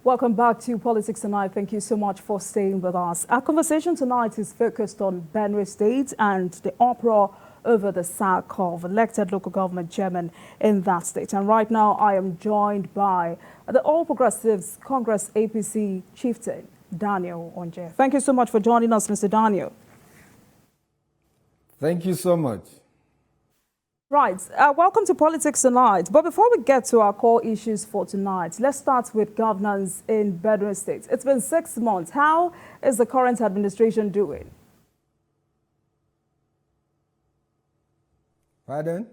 Welcome back to Politics Tonight. Thank you so much for staying with us. Our conversation tonight is focused on Benue State and the uproar over the sack of elected local government chairman in that state. And right now, I am joined by the All Progressives Congress APC chieftain, Daniel Onjeh. Thank you so much for joining us, Mr. Daniel. Thank you so much. Right. Welcome to Politics Tonight. But before we get to our core issues for tonight, let's start with governance in Benue State. It's been 6 months. How is the current administration doing? Pardon?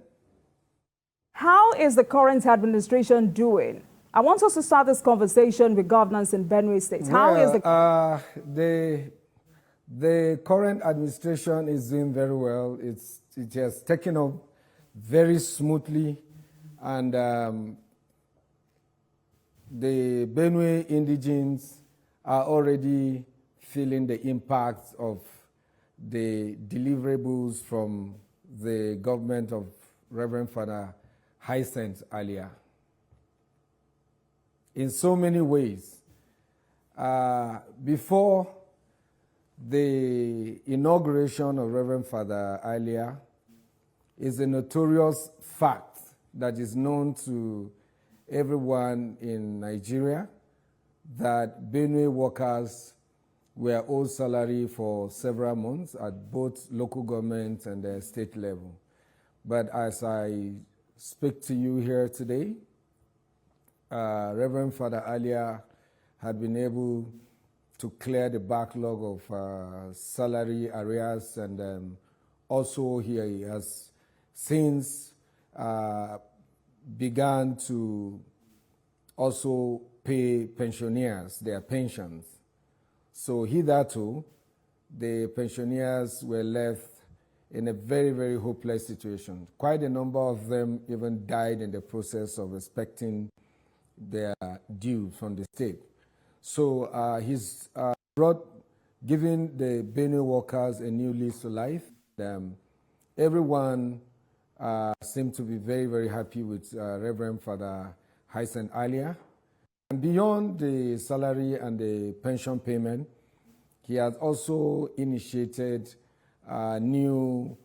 How is the current administration doing? I want us to start this conversation with governance in Benue State. How is the current administration is doing very well. It has taken up very smoothly, and the Benue indigenes are already feeling the impact of the deliverables from the government of Reverend Father Hyacinth earlier. In so many ways. Before the inauguration of Reverend Father earlier, is a notorious fact that is known to everyone in Nigeria that Benue workers were owed salary for several months at both local government and the state level. But as I speak to you here today, Reverend Father earlier had been able to clear the backlog of salary arrears, and also he has since began to also pay pensioners their pensions. So hitherto, the pensioners were left in a very, very hopeless situation. Quite a number of them even died in the process of expecting their due from the state. So he's giving the Benue workers a new lease to life. Everyone seem to be very, very happy with Reverend Father Hyacinth earlier. And beyond the salary and the pension payment, he has also initiated new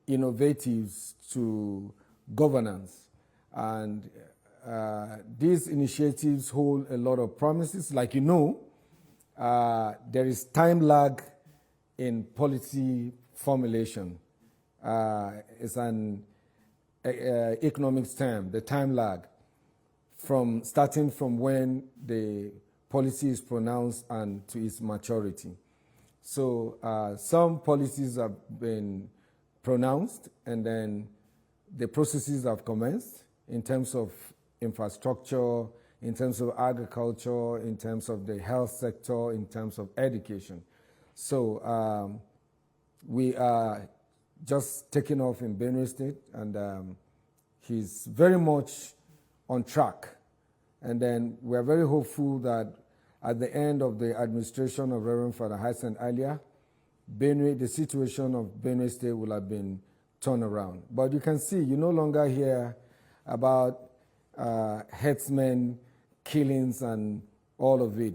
innovatives to governance. And these initiatives hold a lot of promises. Like you know, there is time lag in policy formulation. It's an economics term, the time lag, starting from when the policy is pronounced and to its maturity. So some policies have been pronounced, and then the processes have commenced in terms of infrastructure, in terms of agriculture, in terms of the health sector, in terms of education. So we are just taking off in Benue State, and he's very much on track. And then we're very hopeful that at the end of the administration of Reverend Father Hyacinth earlier, the situation of Benue State will have been turned around. But you can see, you no longer hear about headsmen, killings, and all of it.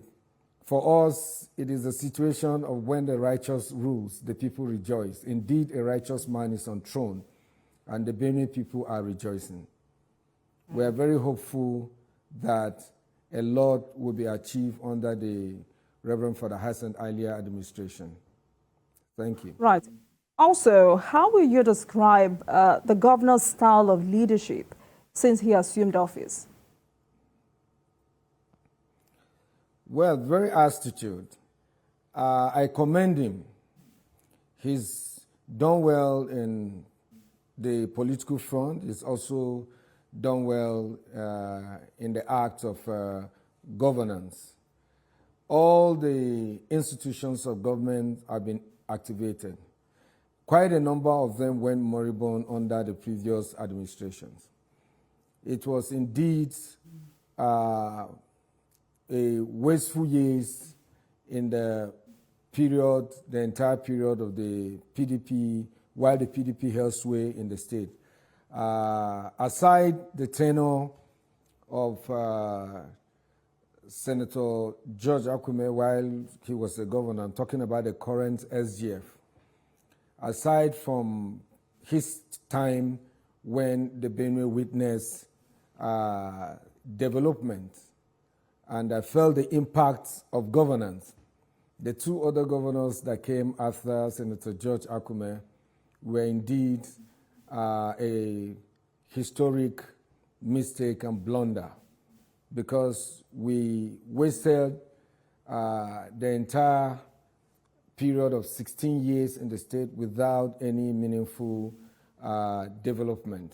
For us, it is a situation of when the righteous rules, the people rejoice. Indeed, a righteous man is on throne, and the Benue people are rejoicing. We are very hopeful that a lot will be achieved under the Reverend Father Hyacinth earlier administration. Thank you. Right. Also, how will you describe the governor's style of leadership since he assumed office? Well, very astute. I commend him. He's done well in the political front. He's also done well in the act of governance. All the institutions of government have been activated. Quite a number of them went moribund under the previous administrations. It was indeed a wasteful years in the entire period of the PDP, while the PDP held sway in the state. Aside the tenure of Senator George Akume while he was the governor. I'm talking about the current SGF. Aside from his time when the Benue witnessed development and I felt the impact of governance, the two other governors that came after Senator George Akume were indeed a historic mistake and blunder, because we wasted the entire period of 16 years in the state without any meaningful development,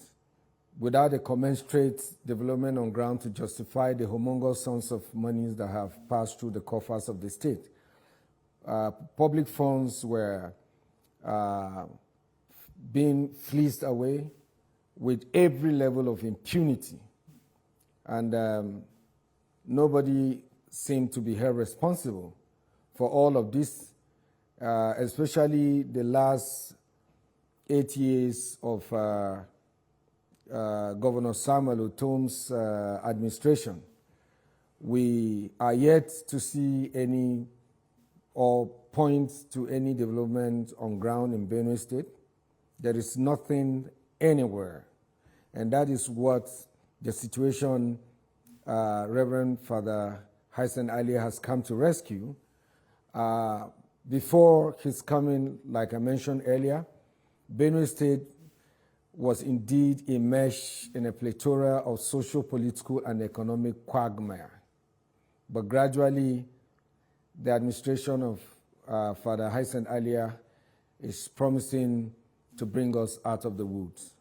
without a commensurate development on ground to justify the humongous sums of monies that have passed through the coffers of the state. Public funds were being fleeced away with every level of impunity. And nobody seemed to be held responsible for all of this, especially the last 8 years of Governor Samuel Otom's administration. We are yet to see any or point to any development on ground in Benue State. There is nothing anywhere. And that is what the situation Reverend Father Hyson Ali has come to rescue. Before his coming, like I mentioned earlier, Benue State was indeed immersed in a plethora of social, political, and economic quagmire. But gradually, the administration of Father Hyson Ali is promising to bring us out of the woods.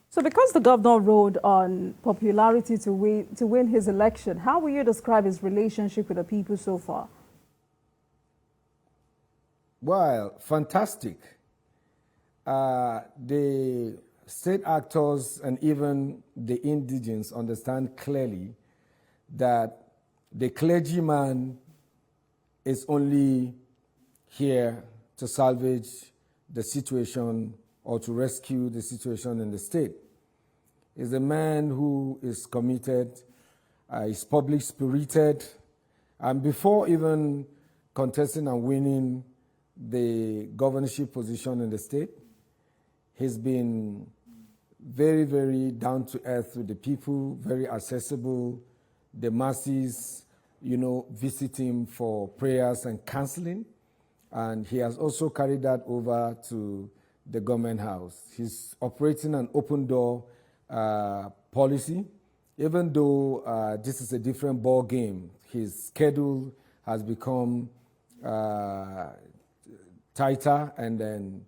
So because the governor rode on popularity to win his election, how will you describe his relationship with the people so far? Well, fantastic. The state actors and even the indigents understand clearly that the clergyman is only here to salvage the situation or to rescue the situation in the state. Is a man who is committed, is public spirited, and before even contesting and winning the governorship position in the state, he's been very, very down to earth with the people, very accessible. The masses, visit him for prayers and counseling. And he has also carried that over to the government house. He's operating an open door policy, even though this is a different ball game. His schedule has become tighter, and then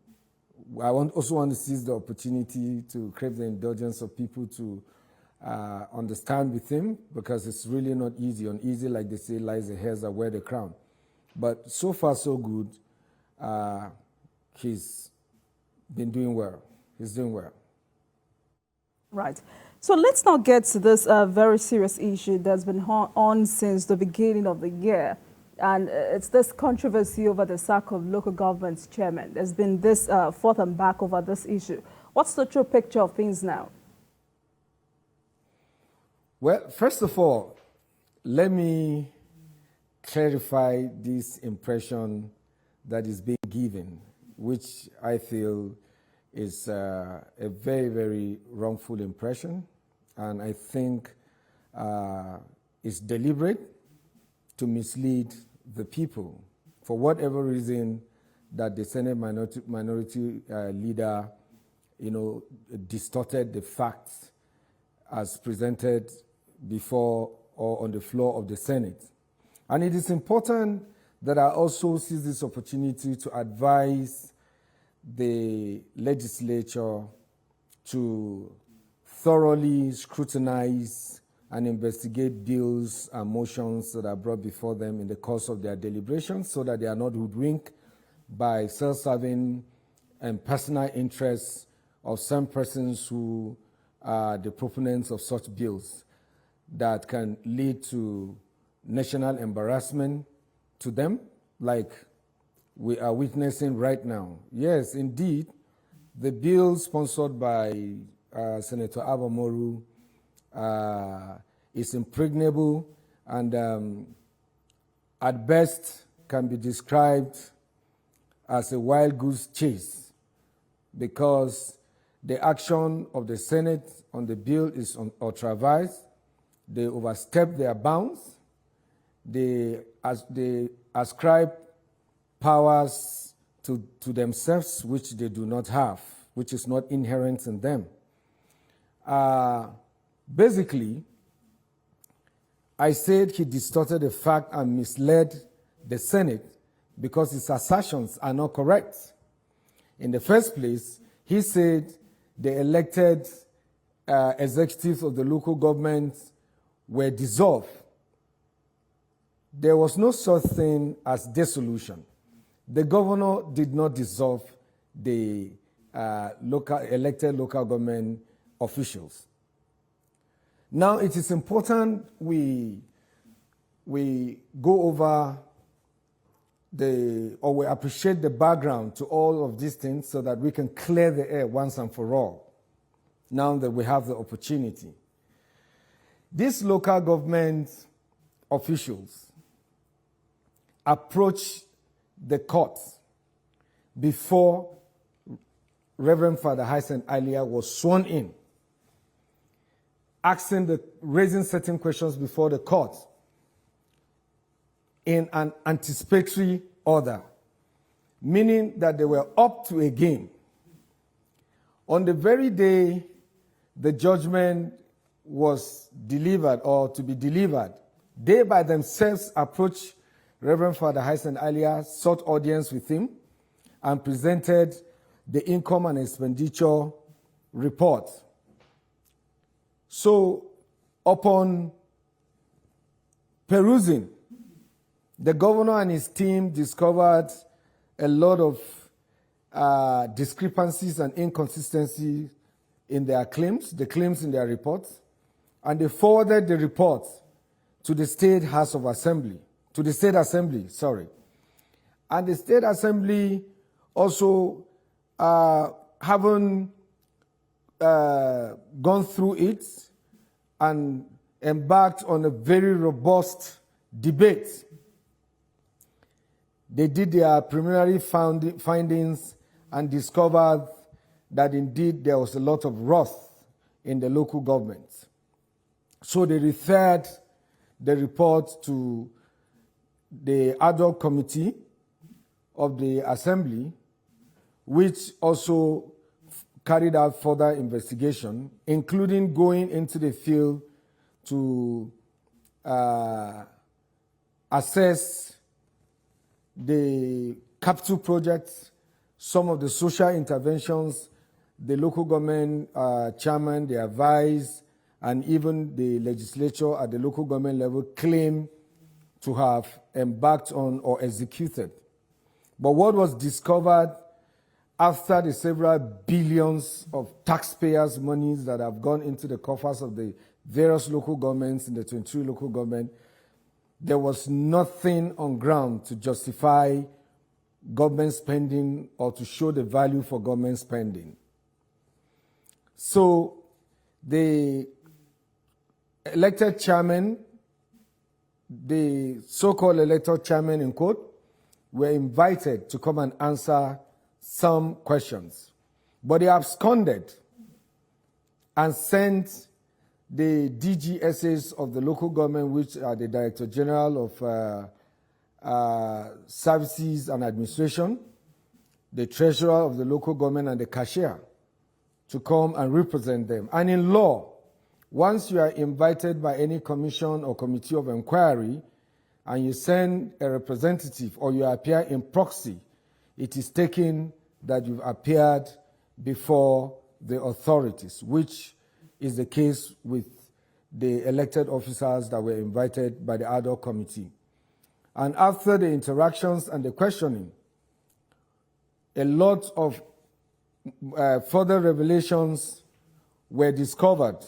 I also want to seize the opportunity to crave the indulgence of people to understand with him, because it's really not easy. Uneasy, like they say, lies the hairs that wear the crown. But so far, so good. He's been doing well. He's doing well. Right. So let's now get to this very serious issue that's been on since the beginning of the year. And it's this controversy over the sack of local government's chairman. There's been this forth and back over this issue. What's the true picture of things now? Well, first of all, let me clarify this impression that is being given, which I feel is a very, very wrongful impression, and I think it's deliberate to mislead the people for whatever reason that the Senate minority leader, distorted the facts as presented before or on the floor of the Senate. And it is important that I also seize this opportunity to advise the legislature to thoroughly scrutinize and investigate bills and motions that are brought before them in the course of their deliberations, so that they are not hoodwinked by self-serving and personal interests of some persons who are the proponents of such bills that can lead to national embarrassment to them, like we are witnessing right now. Yes, indeed, the bill sponsored by Senator Abamoru is impregnable and at best can be described as a wild goose chase, because the action of the Senate on the bill is ultra-vires. They overstep their bounds. They ascribe powers to themselves which they do not have, which is not inherent in them. Basically, I said he distorted the fact and misled the Senate because his assertions are not correct. In the first place, he said the elected executives of the local government were dissolved. There was no such thing as dissolution. The governor did not dissolve the elected local government officials. Now, it is important we go over we appreciate the background to all of these things so that we can clear the air once and for all, now that we have the opportunity. These local government officials approached the court before Reverend Father Hyacinth Alia was sworn in, raising certain questions before the court in an anticipatory order, meaning that they were up to a game. On the very day the judgment was delivered or to be delivered, they by themselves approached Reverend Father Hyacinth Alia, sought audience with him, and presented the income and expenditure report. So, upon perusing, the governor and his team discovered a lot of discrepancies and inconsistencies in their claims, the claims in their reports, and they forwarded the report to the State House of Assembly, to the State Assembly, sorry. And the State Assembly also haven't gone through it and embarked on a very robust debate. They did their preliminary findings and discovered that indeed there was a lot of wrath in the local government. So they referred the report to the ad hoc committee of the Assembly, which also carried out further investigation, including going into the field to assess the capital projects, some of the social interventions, the local government chairman, the advice, and even the legislature at the local government level claim to have embarked on or executed. But what was discovered after the several billions of taxpayers' monies that have gone into the coffers of the various local governments in the 23 local government, there was nothing on ground to justify government spending or to show the value for government spending. So the elected chairman, the so-called elected chairman in quote, were invited to come and answer some questions. But they absconded and sent the DGSs of the local government, which are the Director General of Services and Administration, the Treasurer of the local government, and the cashier to come and represent them. And in law, once you are invited by any commission or committee of inquiry and you send a representative or you appear in proxy, it is taken that you've appeared before the authorities, which is the case with the elected officers that were invited by the ad hoc committee. And after the interactions and the questioning, a lot of further revelations were discovered.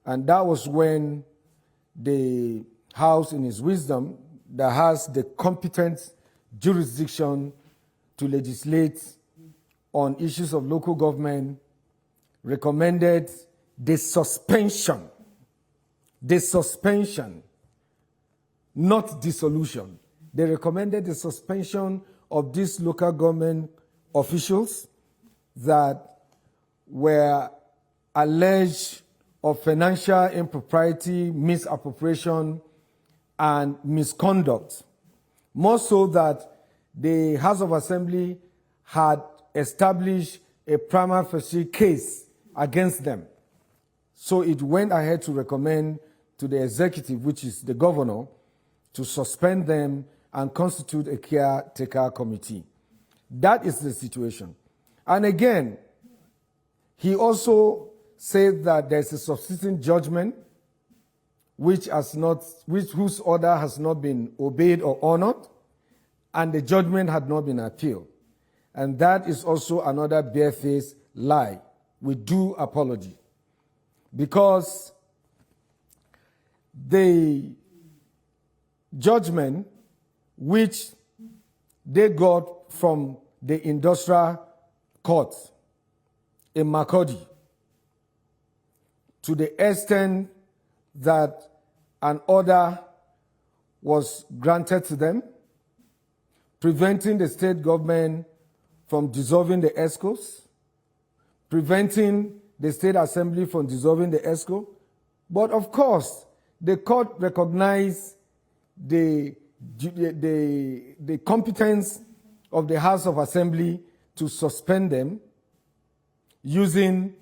And that was when the House, in its wisdom, that has the competent jurisdiction to legislate on issues of local government, recommended the suspension the suspension, not dissolution. They recommended the suspension of these local government officials that were alleged of financial impropriety, misappropriation, and misconduct. More so that the House of Assembly had established a prima facie case against them. So it went ahead to recommend to the executive, which is the governor, to suspend them and constitute a caretaker committee. That is the situation. And again, he also said that there's a subsisting judgment whose order has not been obeyed or honored, and the judgment had not been appealed. And that is also another barefaced lie, with due apology. Because the judgment which they got from the industrial court in Makurdi, to the extent that an order was granted to them, preventing the state government from dissolving the ESCOs, preventing the state assembly from dissolving the ESCO. But of course, the court recognized the competence of the House of Assembly to suspend them using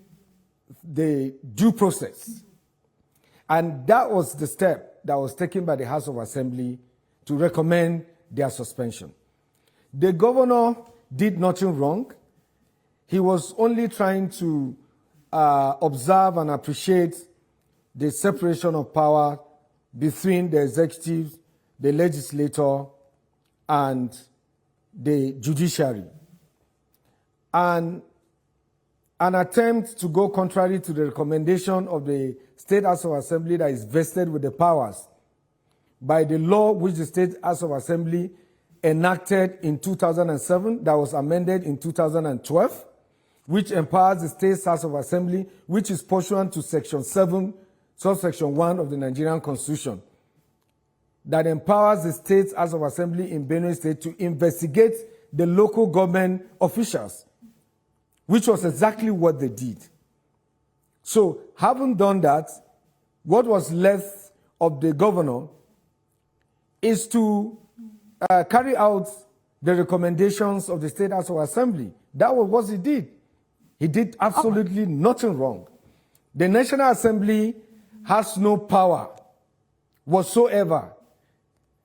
the due process. And that was the step that was taken by the House of Assembly to recommend their suspension. The governor did nothing wrong. He was only trying to observe and appreciate the separation of power between the executive, the legislature, and the judiciary. And an attempt to go contrary to the recommendation of the State House of Assembly that is vested with the powers by the law which the State House of Assembly enacted in 2007, that was amended in 2012, which empowers the State House of Assembly, which is pursuant to Section 7, subsection 1 of the Nigerian Constitution, that empowers the State House of Assembly in Benue State to investigate the local government officials, which was exactly what they did. So, having done that, what was left of the governor is to carry out the recommendations of the State House of Assembly. That was what he did. He did absolutely nothing wrong. The National Assembly has no power whatsoever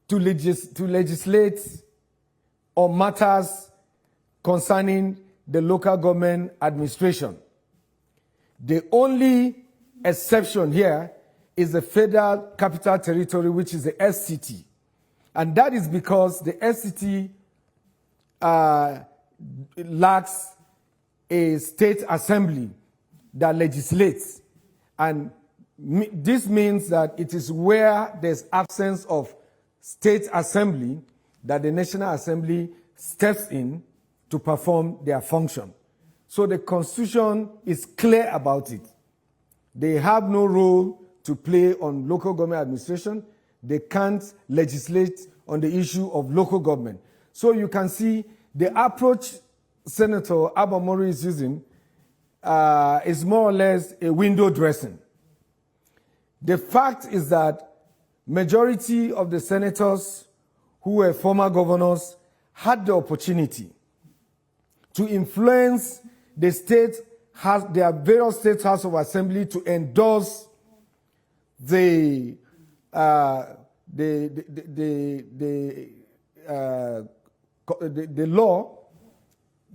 to legislate on matters concerning the local government administration. The only exception here is the Federal Capital Territory, which is the FCT. And that is because the FCT lacks a state assembly that legislates. And this means that it is where there's absence of state assembly that the National Assembly steps in to perform their function. So the Constitution is clear about it. They have no role to play on local government administration. They can't legislate on the issue of local government. So you can see the approach Senator Abamori is using is more or less a window dressing. The fact is that majority of the senators who were former governors had the opportunity to influence the state, their various state House of Assembly to endorse the law,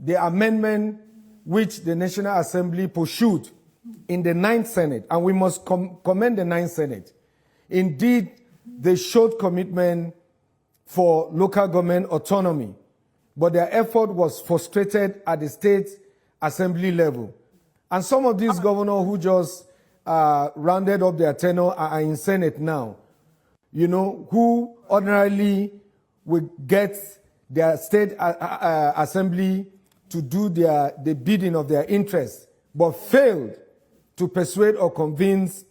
the amendment which the National Assembly pursued in the 9th Senate, and we must commend the 9th Senate. Indeed, they showed commitment for local government autonomy, but their effort was frustrated at the state assembly level. And some of these governors who just rounded up their tenure are in Senate now, you know, who ordinarily would get their state assembly to do the bidding of their interests, but failed to persuade or convince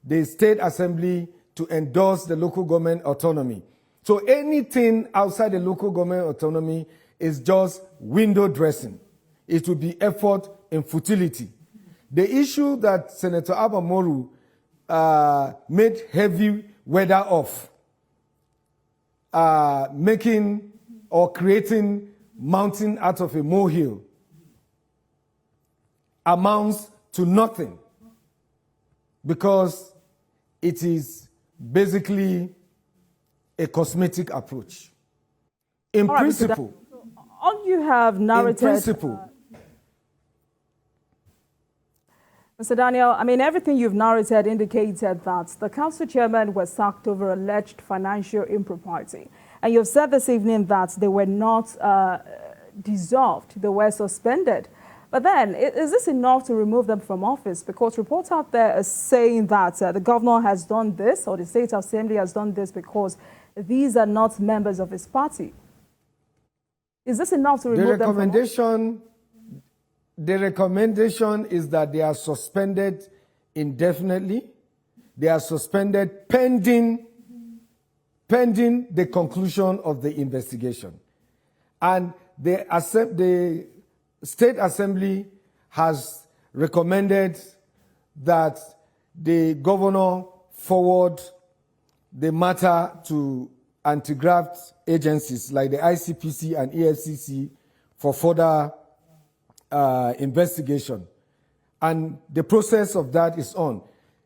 the State Assembly to endorse the local government autonomy. So anything outside the local government autonomy is just window dressing. It will be effort in futility. The issue that Senator Abamoru made heavy weather of, making or creating mountain out of a molehill, amounts to nothing, because it is basically a cosmetic approach. In principle, all you have narrated, in principle, Mr. Daniel, I mean, everything you've narrated indicated that the council chairman was sacked over alleged financial impropriety. And you've said this evening that they were not dissolved, they were suspended. But then, is this enough to remove them from office? Because reports out there are saying that the governor has done this, or the State Assembly has done this because these are not members of his party. Is this enough to remove them from office? The recommendation is that they are suspended indefinitely. They are suspended pending the conclusion of the investigation. And the State Assembly has recommended that the governor forward the matter to anti-graft agencies like the ICPC and EFCC for further investigation. And the process of that is on.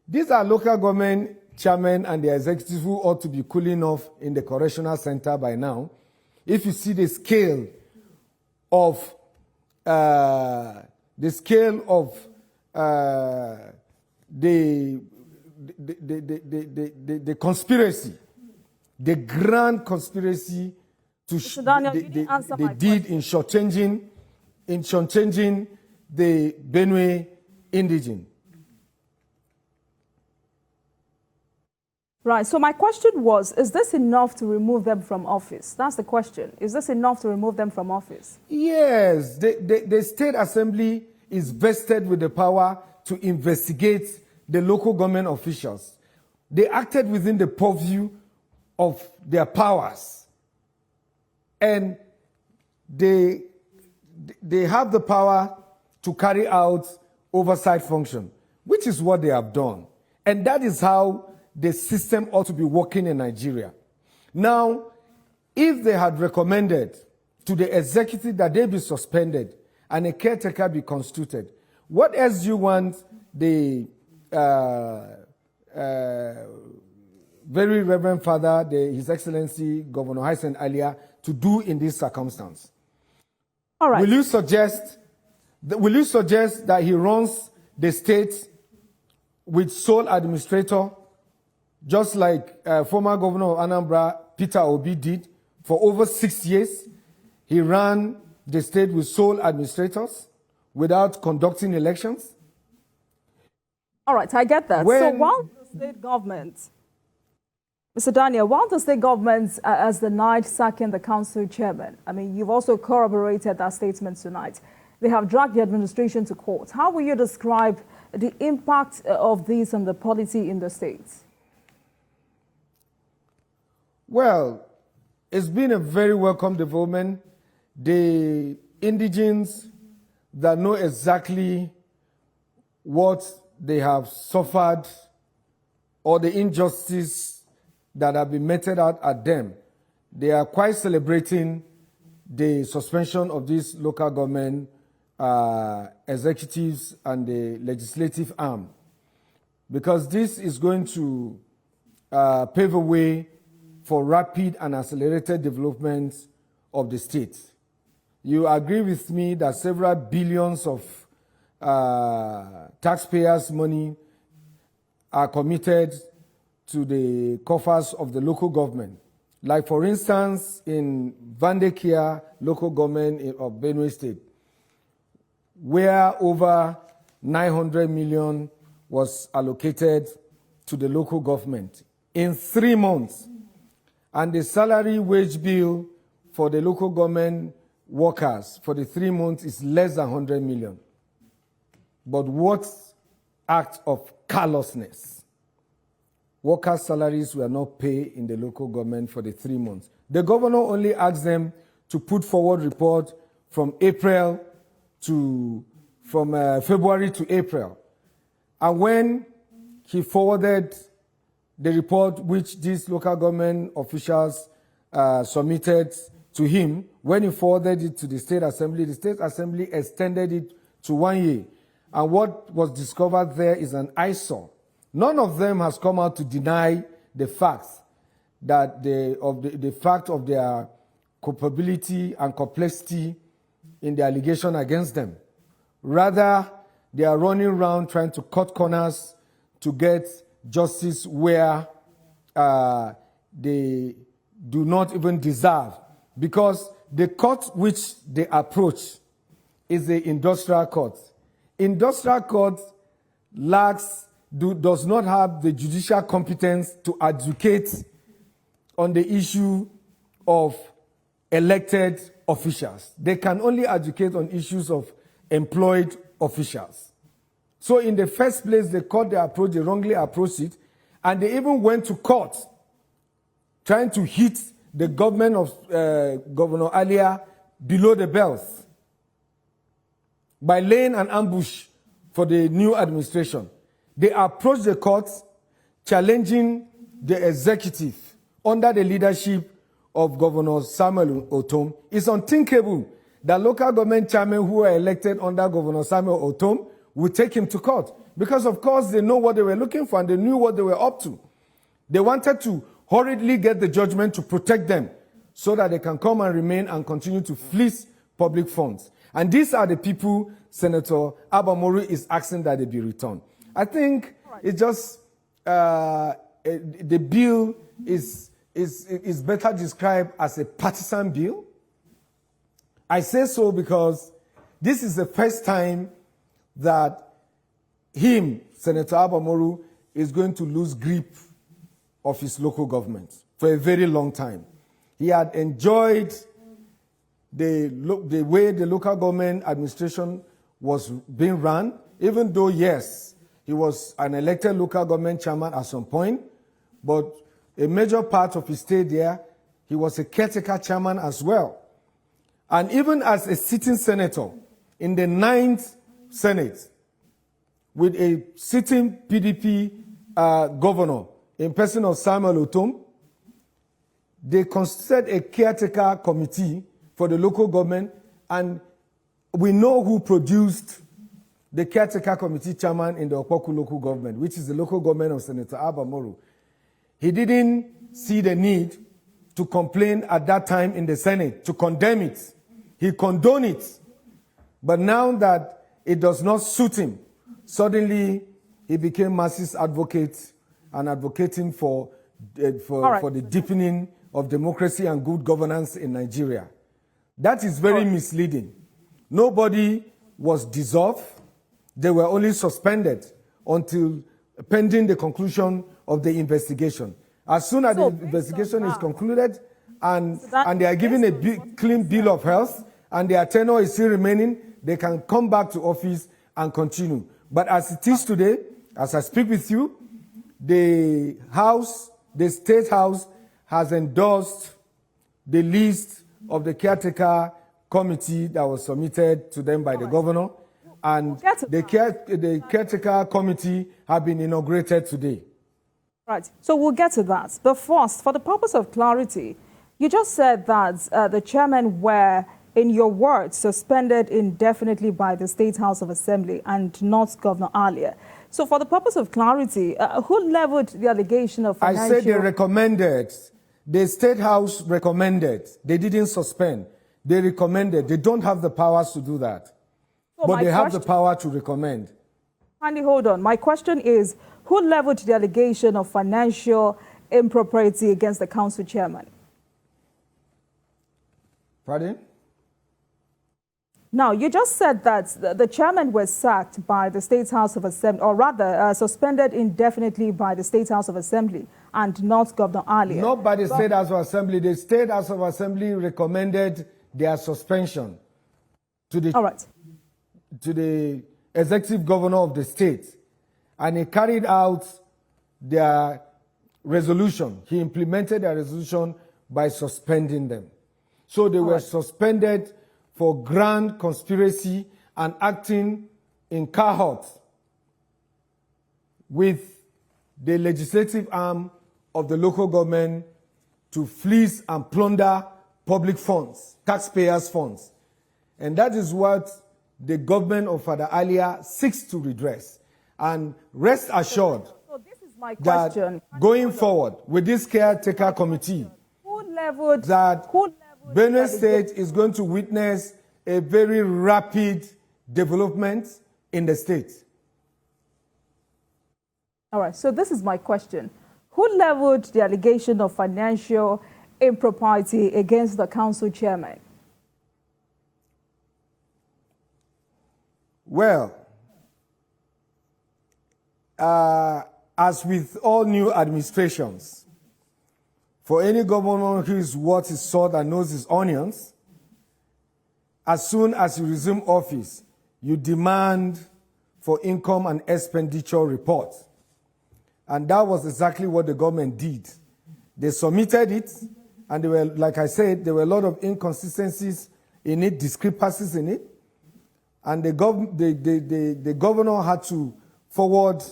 These are local government chairmen and the executive who ought to be cooling off in the correctional center by now. If you see the scale of the conspiracy, the grand conspiracy to they did in shortchanging the Benue indigene. Right. So my question was, is this enough to remove them from office? That's the question. Is this enough to remove them from office? Yes. The State Assembly is vested with the power to investigate the local government officials. They acted within the purview of their powers. And they have the power to carry out oversight function, which is what they have done. And that is how the system ought to be working in Nigeria. Now, if they had recommended to the executive that they be suspended and a caretaker be constituted, what else do you want the very Reverend Father, His Excellency Governor Hysen Alia, to do in this circumstance? All right. Will you suggest that he runs the state with sole administrator, just like former Governor of Anambra, Peter Obi, did for over 6 years? He ran the state with sole administrators without conducting elections. All right, I get that. So while the state government, Mr. Daniel, while the state government has denied sacking the council chairman, I mean, you've also corroborated that statement tonight. They have dragged the administration to court. How will you describe the impact of this on the polity in the state? Well, it's been a very welcome development. The indigenes that know exactly what they have suffered or the injustice that have been meted out at them, they are quite celebrating the suspension of these local government executives and the legislative arm, because this is going to pave a way for rapid and accelerated development of the state. You agree with me that several billions of taxpayers' money are committed to the coffers of the local government. Like, for instance, in Vandekia local government of Benue State, where over 900 million was allocated to the local government in 3 months. And the salary wage bill for the local government workers for the 3 months is less than 100 million. But what act of callousness workers' salaries were not paid in the local government for the 3 months. The governor only asked them to put forward report from February to April. And when he forwarded the report which these local government officials submitted to him, when he forwarded it to the State Assembly extended it to 1 year. And what was discovered there is an eyesore. None of them has come out to deny the facts that the fact of their culpability and complexity in the allegation against them. Rather, they are running around trying to cut corners to get justice where they do not even deserve, because the court which they approach is the industrial court. Industrial court does not have the judicial competence to advocate on the issue of elected officials. They can only advocate on issues of employed officials. So in the first place, the court they wrongly approached it, and they even went to court trying to hit the government of Governor Alia below the belt by laying an ambush for the new administration. They approached the court challenging the executive under the leadership of Governor Samuel Otom. It's unthinkable that local government chairmen who are elected under Governor Samuel Otom would take him to court, because of course they know what they were looking for and they knew what they were up to. They wanted to hurriedly get the judgment to protect them so that they can come and remain and continue to fleece public funds. And these are the people Senator Abamoru is asking that they be returned. I think it's just the bill is better described as a partisan bill. I say so because this is the first time that Senator Abamoru, is going to lose grip of his local government for a very long time. He had enjoyed the way the local government administration was being run, even though, yes, he was an elected local government chairman at some point, but a major part of his stay there, he was a caretaker chairman as well. And even as a sitting senator in the 9th Senate, with a sitting PDP governor in person of Samuel Otom, they constituted a caretaker committee for the local government, and we know who produced the caretaker committee chairman in the Opoku local government, which is the local government of Senator Abamoru. He didn't see the need to complain at that time in the Senate, to condemn it. He condoned it. But now that it does not suit him, suddenly he became masses advocate and advocating for the deepening of democracy and good governance in Nigeria. That is very misleading. Nobody was dissolved. They were only suspended until pending the conclusion of the investigation. As soon as the investigation is concluded and they are given a clean bill of health and their tenure is still remaining, they can come back to office and continue. But as it is today, as I speak with you, the State House has endorsed the list of the caretaker committee that was submitted to them by the governor, and the caretaker committee have been inaugurated today. Right, so we'll get to that. But first, for the purpose of clarity, you just said that the chairmen were, in your words, suspended indefinitely by the State House of Assembly and not Governor Alia. So for the purpose of clarity, who leveled the allegation of financial... I said they recommended. The State House recommended. They didn't suspend. They recommended. They don't have the powers to do that. So but they have the power to recommend. Andy, hold on. My question is, who leveled the allegation of financial impropriety against the council chairman? Pardon? Now, you just said that the chairman was sacked by the State House of Assembly, or rather suspended indefinitely by the State House of Assembly and not Governor Alia. Not by the State House of Assembly. The State House of Assembly recommended their suspension to the executive governor of the state. And he carried out their resolution. He implemented the resolution by suspending them. So they were suspended for grand conspiracy and acting in cohort with the legislative arm of the local government to fleece and plunder public funds, taxpayers' funds. And that is what the government of Father Alia seeks to redress. And rest assured so this is my question. that going forward with this caretaker committee, that Benue State is going to witness a very rapid development in the state. All right, so this is my question. Who leveled the allegation of financial impropriety against the council chairman? Well, as with all new administrations, for any governor who is worth his salt and knows his onions, as soon as you resume office, you demand for income and expenditure reports. And that was exactly what the government did. They submitted it, and there were, like I said, there were a lot of inconsistencies in it, discrepancies in it. And the governor had to forward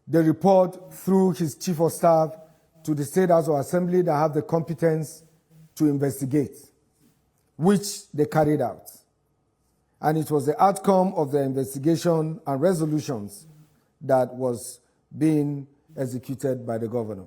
the report through his chief of staff to the State House of Assembly that have the competence to investigate, which they carried out. And it was the outcome of the investigation and resolutions that was being executed by the governor.